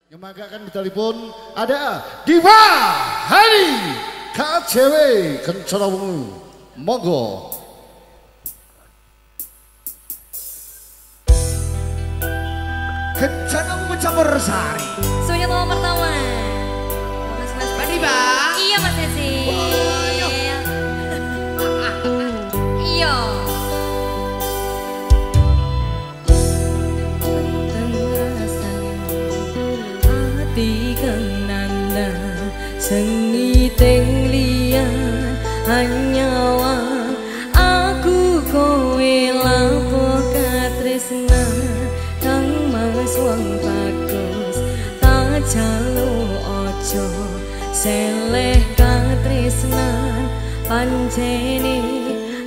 Yang manggakan di telepon ada Diva Hani KCW Kencana Wengi. Monggo. Kencana Wengi campur sari. Semuanya tahun pertama. Mas Pak Diva. Iya Mas Desi. Iya. Nanda seni teng liyan hanyawa aku kowe lapo katresna kang mas wong bagus tak jalu ojo seleh katresna pancene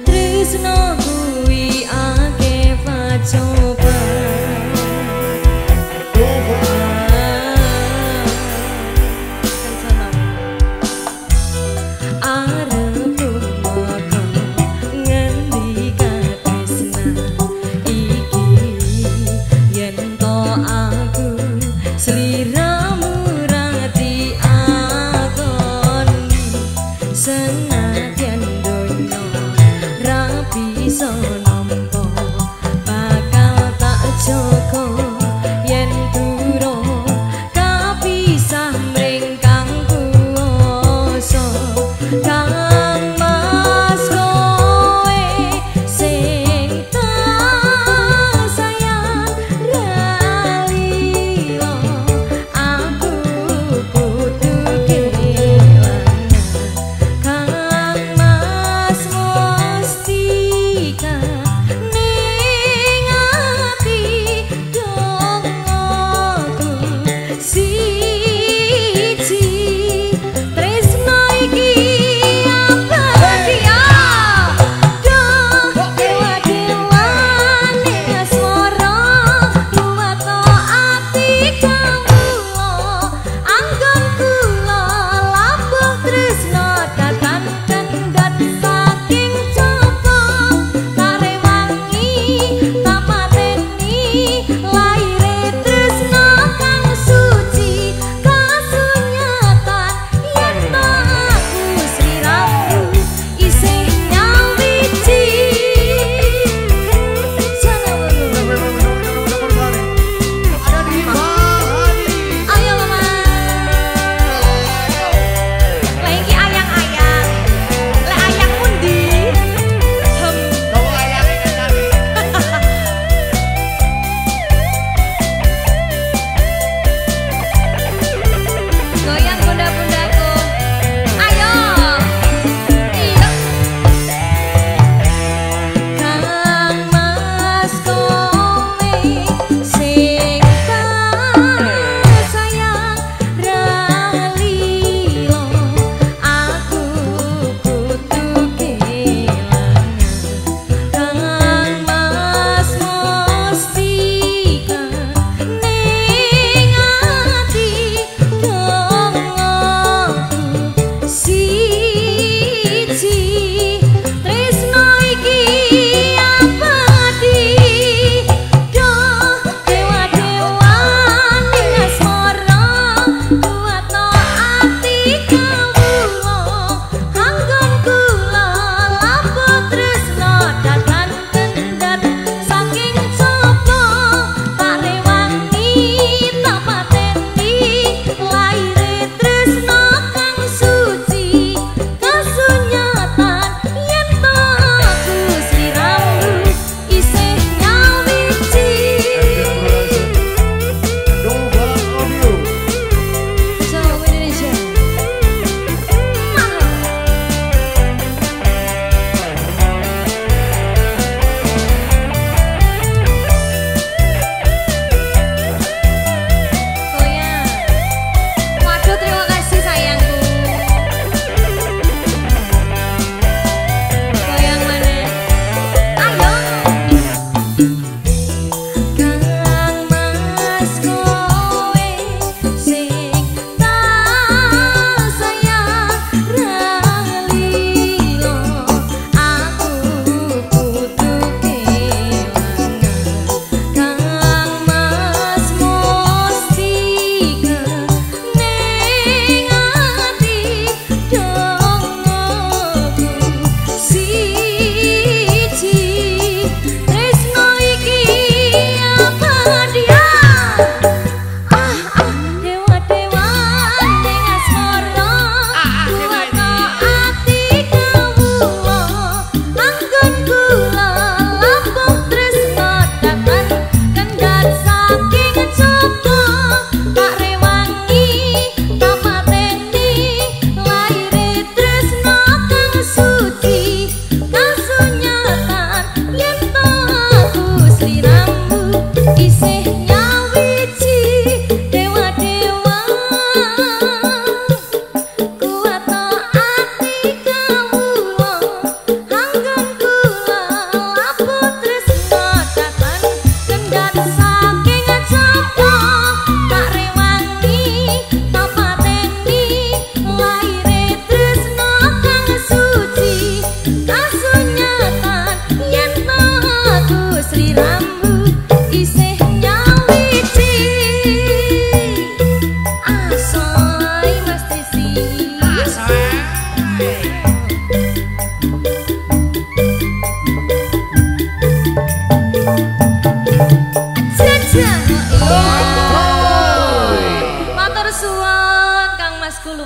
tresna kuwi akeh pacoba. Senadyan donya rapi sonompo bakal tak joko yen duro kapisah mring kang kuwasa kang mas kowe sing tak sayang ralilo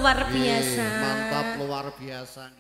Luar biasa. Mantap, luar biasa.